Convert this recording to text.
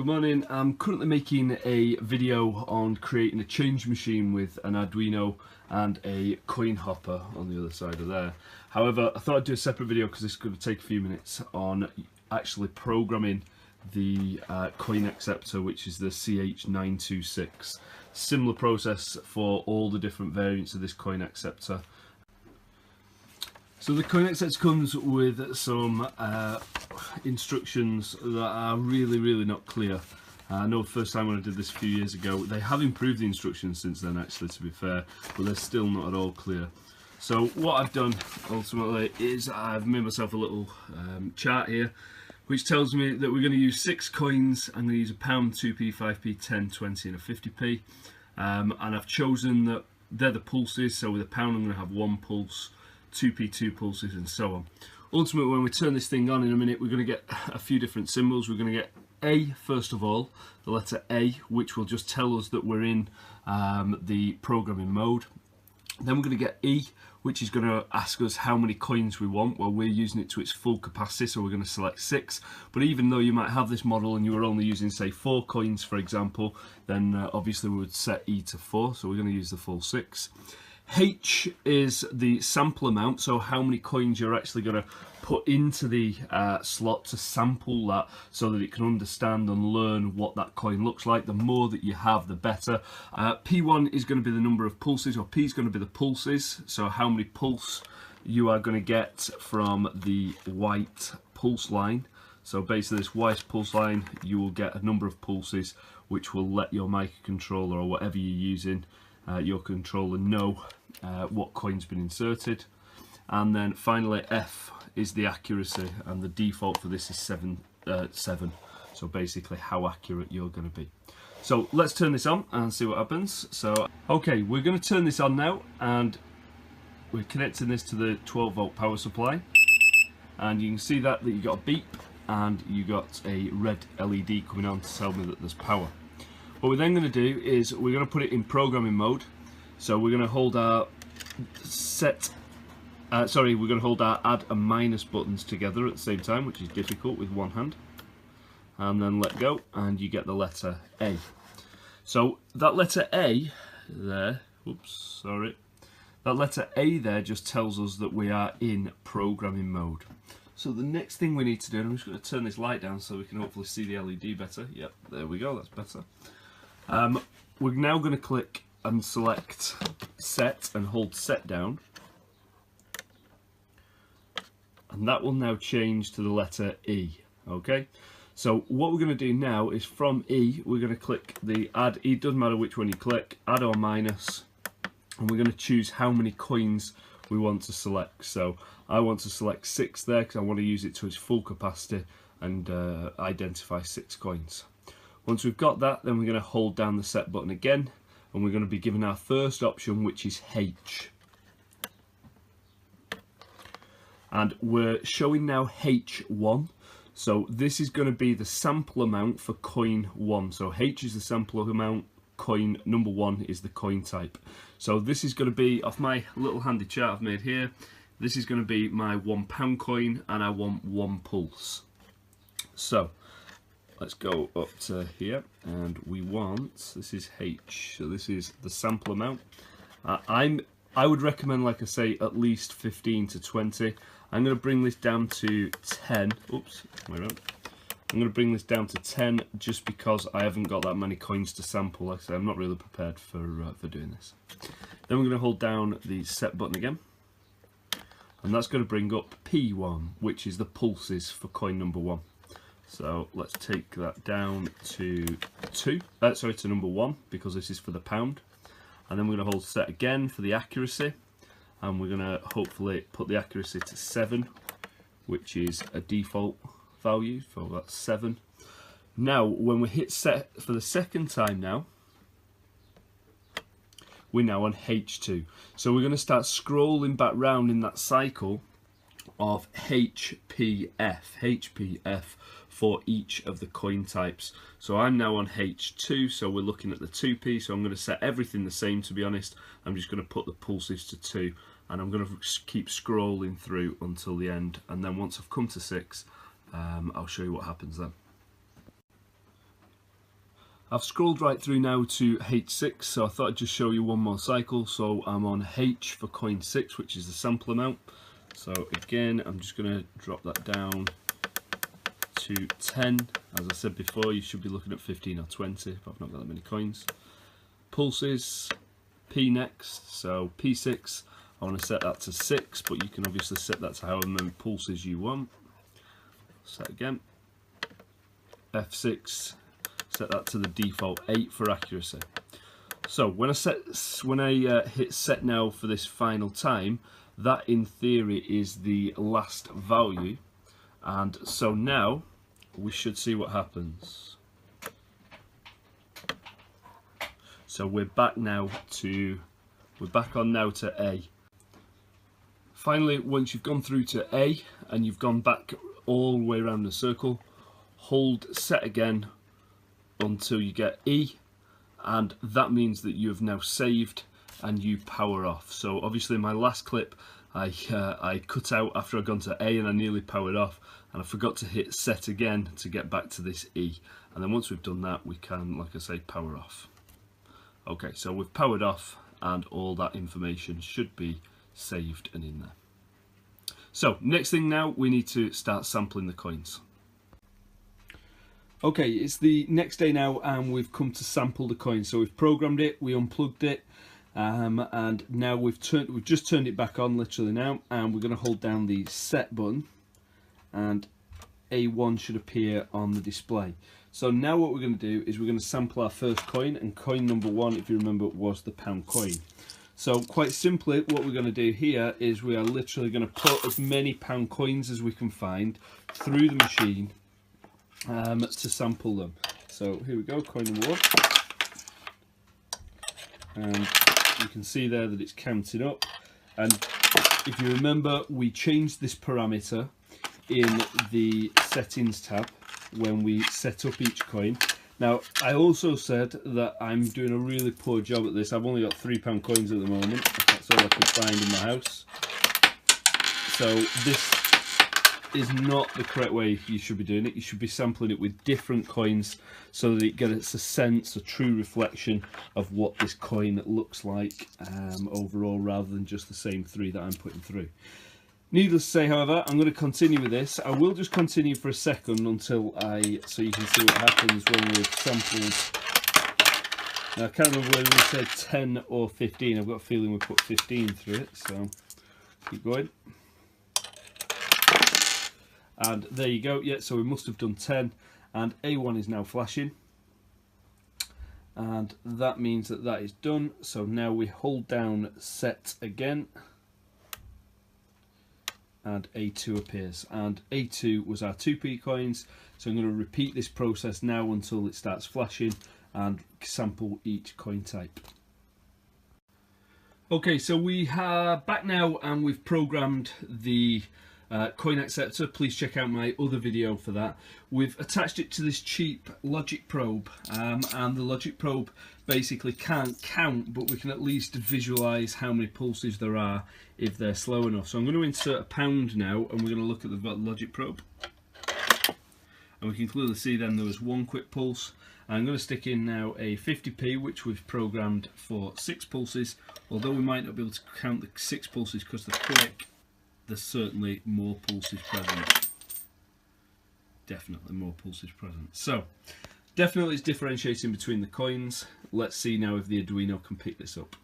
Good morning. I'm currently making a video on creating a change machine with an Arduino and a coin hopper on the other side of there. However, I thought I'd do a separate video because this is going to take a few minutes on actually programming the coin acceptor, which is the CH926. Similar process for all the different variants of this coin acceptor. So the coin acceptor comes with some instructions that are really not clear. I know the first time when I did this a few years ago, they have improved the instructions since then actually, to be fair, but they're still not at all clear. So what I've done ultimately is I've made myself a little chart here which tells me that we're going to use 6 coins. I'm going to use a pound, 2p, 5p, 10, 20 and a 50p, and I've chosen that they're the pulses. So with a pound I'm going to have 1 pulse, 2p 2 pulses and so on. Ultimately, when we turn this thing on in a minute, we're going to get a few different symbols. We're going to get A first of all, the letter A, which will just tell us that we're in the programming mode. Then we're going to get E, which is going to ask us how many coins we want. Well, we're using it to its full capacity, so we're going to select 6. But even though you might have this model and you were only using, say, 4 coins, for example, then obviously we would set E to 4, so we're going to use the full 6. H is the sample amount, so how many coins you're actually going to put into the slot to sample that so that it can understand and learn what that coin looks like. The more that you have, the better. P1 is going to be the number of pulses, or P is going to be the pulses, so how many pulse you are going to get from the white pulse line. So basically this white pulse line, you will get a number of pulses which will let your microcontroller or whatever you're using, your controller, know what coin's been inserted. And then finally F is the accuracy, and the default for this is 7. So basically how accurate you're going to be. So let's turn this on and see what happens. So okay, we're going to turn this on now, and we're connecting this to the 12-volt power supply, and you can see that you got a beep and you got a red LED coming on to tell me that there's power. What we're then going to do is we're going to put it in programming mode. So we're going to hold our we're going to hold our add and minus buttons together at the same time, which is difficult with one hand. And then let go, and you get the letter A. So that letter A there, that letter A there just tells us that we are in programming mode. So the next thing we need to do, and I'm just going to turn this light down so we can hopefully see the LED better. Yep, there we go, that's better. We're now going to click and select set and hold set down, and that will now change to the letter E. Okay, so what we're going to do now is from E we're going to click the add. It doesn't matter which one you click, add or minus, and we're going to choose how many coins we want to select. So I want to select 6 there because I want to use it to its full capacity and identify 6 coins. Once we've got that, then we're going to hold down the set button again, and we're going to be given our first option, which is H. And we're showing now H1. So this is going to be the sample amount for coin 1. So H is the sample amount, coin number 1 is the coin type. So this is going to be, off my little handy chart I've made here, this is going to be my £1 coin, and I want 1 pulse. So let's go up to here, and we want, this is H, so this is the sample amount. I would recommend, like I say, at least 15 to 20. I'm going to bring this down to 10. Oops, way around. I'm going to bring this down to 10 just because I haven't got that many coins to sample. Like I say, I'm not really prepared for doing this. Then we're going to hold down the set button again, and that's going to bring up P1, which is the pulses for coin number 1. So let's take that down to to number 1, because this is for the pound. And then we're going to hold set again for the accuracy, and we're going to hopefully put the accuracy to 7, which is a default value, so that's 7. Now when we hit set for the second time now, we're now on H2. So we're going to start scrolling back round in that cycle of HPF for each of the coin types. So I'm now on H2, so we're looking at the 2p, so I'm going to set everything the same, to be honest. I'm just going to put the pulses to 2, and I'm going to keep scrolling through until the end, and then once I've come to 6, I'll show you what happens then. I've scrolled right through now to H6, so I thought I'd just show you one more cycle. So I'm on H for coin 6, which is the sample amount. So again, I'm just going to drop that down to 10. As I said before, you should be looking at 15 or 20 if I've not got that many coins. Pulses, P next, so P6, I want to set that to 6, but you can obviously set that to however many pulses you want. Set again. F6, set that to the default 8 for accuracy. So when I hit set now for this final time, that in theory is the last value, and so now we should see what happens. So we're back on now to A. Finally, once you've gone through to A and you've gone back all the way around the circle, hold set again until you get E, and that means that you have now saved and you power off. So obviously in my last clip I cut out after I'd gone to A and I nearly powered off, and I forgot to hit set again to get back to this E, and then once we've done that we can, like I say, power off. Okay, so we've powered off and all that information should be saved and in there. So next thing now, we need to start sampling the coins. Okay, it's the next day now and we've come to sample the coins. So we've programmed it, we unplugged it, and now we've just turned it back on literally now, and we're going to hold down the set button and A1 should appear on the display. So now what we're going to do is we're going to sample our first coin, and coin number 1, if you remember, was the pound coin. So quite simply what we're going to do here is we are literally going to put as many pound coins as we can find through the machine to sample them. So here we go, coin number 1, and you can see there that it's counted up, and if you remember we changed this parameter in the settings tab when we set up each coin. Now I also said that I'm doing a really poor job at this. I've only got £3 coins at the moment, that's all I could find in my house. So this is not the correct way you should be doing it. You should be sampling it with different coins so that it gets a sense, a true reflection of what this coin looks like overall, rather than just the same 3 that I'm putting through. Needless to say, however, I'm going to continue with this. I will just continue for a second until so you can see what happens when we've sampled. Now I can't remember whether we said 10 or 15. I've got a feeling we put 15 through it, so keep going. And there you go, yeah, so we must have done 10, and A1 is now flashing. And that means that that is done. So now we hold down set again, and A2 appears, and A2 was our 2p coins. So I'm going to repeat this process now until it starts flashing and sample each coin type. Okay, so we are back now and we've programmed the coin acceptor. Please check out my other video for that. We've attached it to this cheap logic probe, and the logic probe basically can't count, but we can at least visualize how many pulses there are if they're slow enough. So I'm going to insert a pound now, and we're going to look at the logic probe, and we can clearly see then there was 1 quick pulse. I'm going to stick in now a 50p, which we've programmed for 6 pulses, although we might not be able to count the 6 pulses because they're quick. There's certainly more pulses present. Definitely more pulses present. So, definitely it's differentiating between the coins. Let's see now if the Arduino can pick this up.